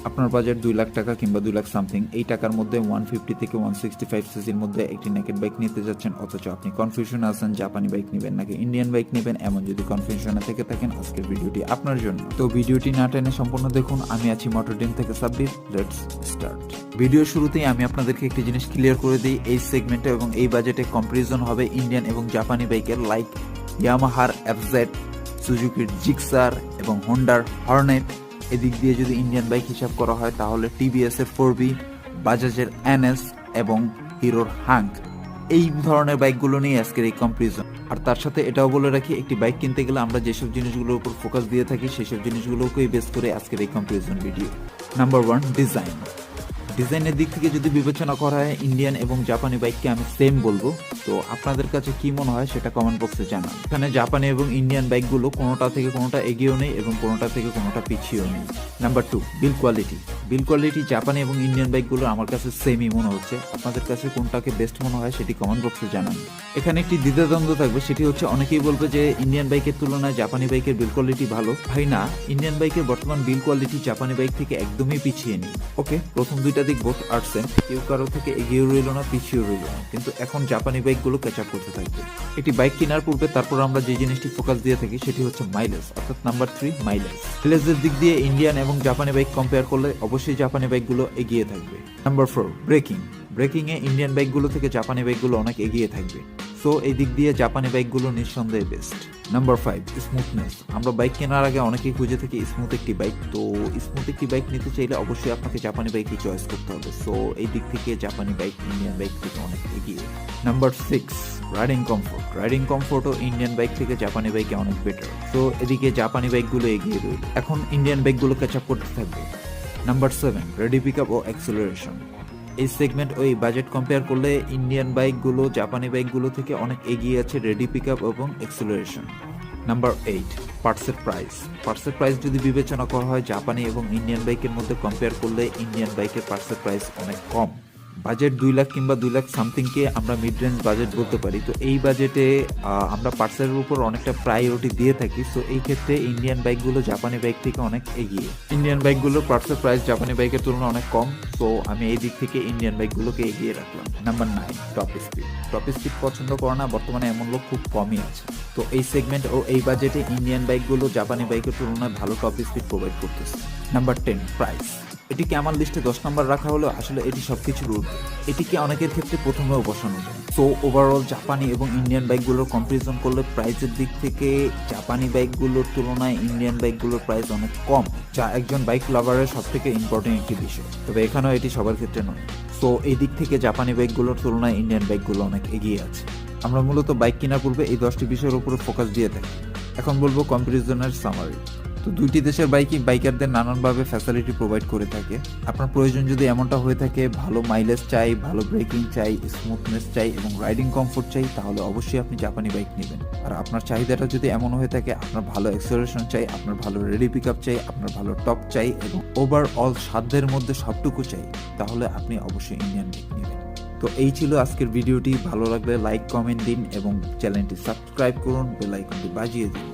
আপনার বাজেট 2 লাখ টাকা কিংবা 2 লাখ সামথিং, এই টাকার মধ্যে 150 থেকে 165 সিসির মধ্যে একটি নেকেড বাইক নিতে যাচ্ছেন, অথচ আপনি কনফিউশন আছেন জাপানি বাইক নেবেন নাকি ইন্ডিয়ান বাইক নেবেন। এমন যদি কনফিউশনে থেকে থাকেন, আজকের ভিডিওটি আপনার জন্য। তো ভিডিওটি না টেনে সম্পূর্ণ দেখুন। আমি আছি মোটরডিম থেকে সাব্বির। Let's start. ভিডিও শুরুতেই আমি আপনাদেরকে একটি জিনিস ক্লিয়ার করে দিই, এই সেগমেন্টে এবং এই বাজেটে কম্পারিজন হবে ইন্ডিয়ান এবং জাপানি বাইকের, লাইক ইয়ামাহার এফজেড, সুজুকির জিক্সার এবং হোন্ডার হর্নেট। এদিক দিয়ে যদি ইন্ডিয়ান বাইক হিসাব করা হয় তাহলে টিভিএস এর 4B, বাজাজের এনএস এবং হিরোর হাঙ্ক, এই ধরনের বাইকগুলো নিয়ে আজকের এই কম্পারিজন। আর তার সাথে এটাও বলে রাখি, একটি বাইক কিনতে গেলে আমরা যেসব জিনিসগুলোর উপর ফোকাস দিয়ে থাকি সেসব জিনিসগুলোকেই বেস করে আজকের এই কম্পারিজন ভিডিও। Number 1, design. ডিজাইনের দিক থেকে যদি বিবেচনা করা হয় ইন্ডিয়ান এবং জাপানি বাইককে আমি সেম বলবো। তো আপনাদের কাছে কি মনে হয় সেটা কমেন্ট বক্সে জানান। এখানে জাপানি এবং ইন্ডিয়ান বাইকগুলো কোনোটা থেকে কোনোটা এগিয়েও নেই এবং কোনোটা থেকে কোনোটা পিছিয়েও নেই। নাম্বার 2, বিল কোয়ালিটি। বিল কোয়ালিটি জাপানি এবং ইন্ডিয়ান বাইকগুলো আমার কাছে সেমই মনে হচ্ছে। আপনাদের কাছে কোনটাকে বেস্ট মনে হয় সেটি কমেন্ট বক্সে জানান। এখানে একটি দ্বিধাদ্বন্দ্ব থাকবে, সেটি হচ্ছে অনেকেই বলবে যে ইন্ডিয়ান বাইকের তুলনায় জাপানি বাইকের বিল কোয়ালিটি ভালো। ভাই না, ইন্ডিয়ান বাইকের বর্তমান বিল কোয়ালিটি জাপানি বাইক থেকে একদমই পিছিয়ে নেই। ওকে, প্রথম দুইটা দিক বোথ আর সেম, কেউ কারো থেকে এগিয়েও রইল না পিছিয়েও রইল না, কিন্তু এখন জাপানি বাইকগুলো ক্যাচ আপ করতে থাকবে। একটি বাইক কেনার পূর্বে তারপর আমরা যে জিনিসটি ফোকাস দিয়ে থাকি সেটি হচ্ছে মাইলেজ, অর্থাৎ নাম্বার 3, মাইলেজ। মাইলেজের দিক দিয়ে ইন্ডিয়ান এবং জাপানি বাইক কম্পেয়ার করলে অবশ্যই জাপানি বাইকগুলো এগিয়ে থাকবে। Number 4, breaking. ব্রেকিংয়ে ইন্ডিয়ান বাইকগুলো থেকে জাপানি বাইকগুলো অনেক এগিয়ে থাকবে। সো এই দিক দিয়ে জাপানি বাইকগুলো নিঃসন্দেহে বেস্ট। Number 5, smoothness. আমরা বাইক কেনার আগে অনেকেই খুঁজে থাকি স্মুথ একটি বাইক। তো স্মুথ একটি বাইক নিতে চাইলে অবশ্যই আপনাকে জাপানি বাইকই চয়েস করতে হবে। সো এই দিক থেকে জাপানি বাইক ইন্ডিয়ান বাইক থেকে অনেক এগিয়ে। Number 6, riding comfort. রাইডিং কমফোর্টও ইন্ডিয়ান বাইক থেকে জাপানি বাইকে অনেক বেটার। সো এদিকে জাপানি বাইকগুলো এগিয়ে রইল, এখন ইন্ডিয়ান বাইকগুলো ক্যাচ আপ করতে থাকবে। নাম্বার 7, রেডি পিক আপ ও অ্যাক্সেলারেশন। এই সেগমেন্ট ওই বাজেট কম্পেয়ার করলে ইন্ডিয়ান বাইকগুলো জাপানি বাইকগুলো থেকে অনেক এগিয়ে আছে রেডি পিক আপ এবং অ্যাক্সেলারেশন। নাম্বার 8, পার্টসের প্রাইস। পার্টসের প্রাইস যদি বিবেচনা করা হয় জাপানি এবং ইন্ডিয়ান বাইকের মধ্যে কম্পেয়ার করলে ইন্ডিয়ান বাইকের পার্টসের প্রাইস অনেক কম। বাজেট 2 লাখ কিংবা 2 লাখ সামথিংকে আমরা মিড রেঞ্জ বাজেট বলতে পারি। তো এই বাজেটে আমরা পার্টসের উপর অনেকটা প্রায়োরিটি দিয়ে থাকি। সো এই ক্ষেত্রে ইন্ডিয়ান বাইকগুলো জাপানি বাইক থেকে অনেক এগিয়ে। ইন্ডিয়ান বাইকগুলোর পার্টসের প্রাইস জাপানি বাইকের তুলনায় অনেক কম। সো আমি এই দিক থেকে ইন্ডিয়ান বাইকগুলোকে এগিয়ে রাখলাম। Number 9, top speed. Top speed পছন্দ করে না বর্তমানে এমন লোক খুব কমই আছে। তো এই সেগমেন্ট ও এই বাজেটে ইন্ডিয়ান বাইকগুলো জাপানি বাইকের তুলনায় ভালো টপ স্পিড প্রোভাইড করতেছে। Number 10, price. এটিকে আমার লিস্টে 10 নম্বর রাখা হলো, আসলে এটি সবকিছুর ঊর্ধ্বে। এটিকে অনেকের ক্ষেত্রে প্রথমেও বসানো যায়। সো ওভারঅল জাপানি এবং ইন্ডিয়ান বাইকগুলোর কম্পারিজন করলে প্রাইসের দিক থেকে জাপানি বাইকগুলোর তুলনায় ইন্ডিয়ান বাইকগুলোর প্রাইস অনেক কম, যা একজন বাইক লাভারের সব থেকে ইম্পর্টেন্ট একটি বিষয়। তবে এখানেও এটি সবার ক্ষেত্রে নয়। সো এই দিক থেকে জাপানি বাইকগুলোর তুলনায় ইন্ডিয়ান বাইকগুলো অনেক এগিয়ে আছে। আমরা মূলত বাইক কেনার পূর্বে এই 10টি বিষয়ের উপরে ফোকাস দিয়ে থাকি। এখন বলবো কম্পারিজনের সামারি। তো দুইটি দেশের বাইকই বাইকারদের নানানভাবে ফ্যাসিলিটি প্রোভাইড করে থাকে। আপনার প্রয়োজন যদি এমনটা হয়ে থাকে, ভালো মাইলেজ চাই, ভালো ব্রেকিং চাই, স্মুথনেস চাই এবং রাইডিং কমফোর্ট চাই, তাহলে অবশ্যই আপনি জাপানি বাইক নেবেন। আর আপনার চাহিদাটা যদি এমন হয়ে থাকে, আপনার ভালো অ্যাক্সেলারেশন চাই, আপনার ভালো রেডি পিক আপ চাই, আপনার ভালো টপ চাই এবং ওভারঅল সাধ্যের মধ্যে সবটুকু চাই, তাহলে আপনি অবশ্যই ইন্ডিয়ান বাইক নেবেন। তো এই ছিল আজকের ভিডিওটি। ভালো লাগলে লাইক কমেন্ট দিন এবং চ্যানেলটি সাবস্ক্রাইব করুন, বেল আইকনটি বাজিয়ে দিন।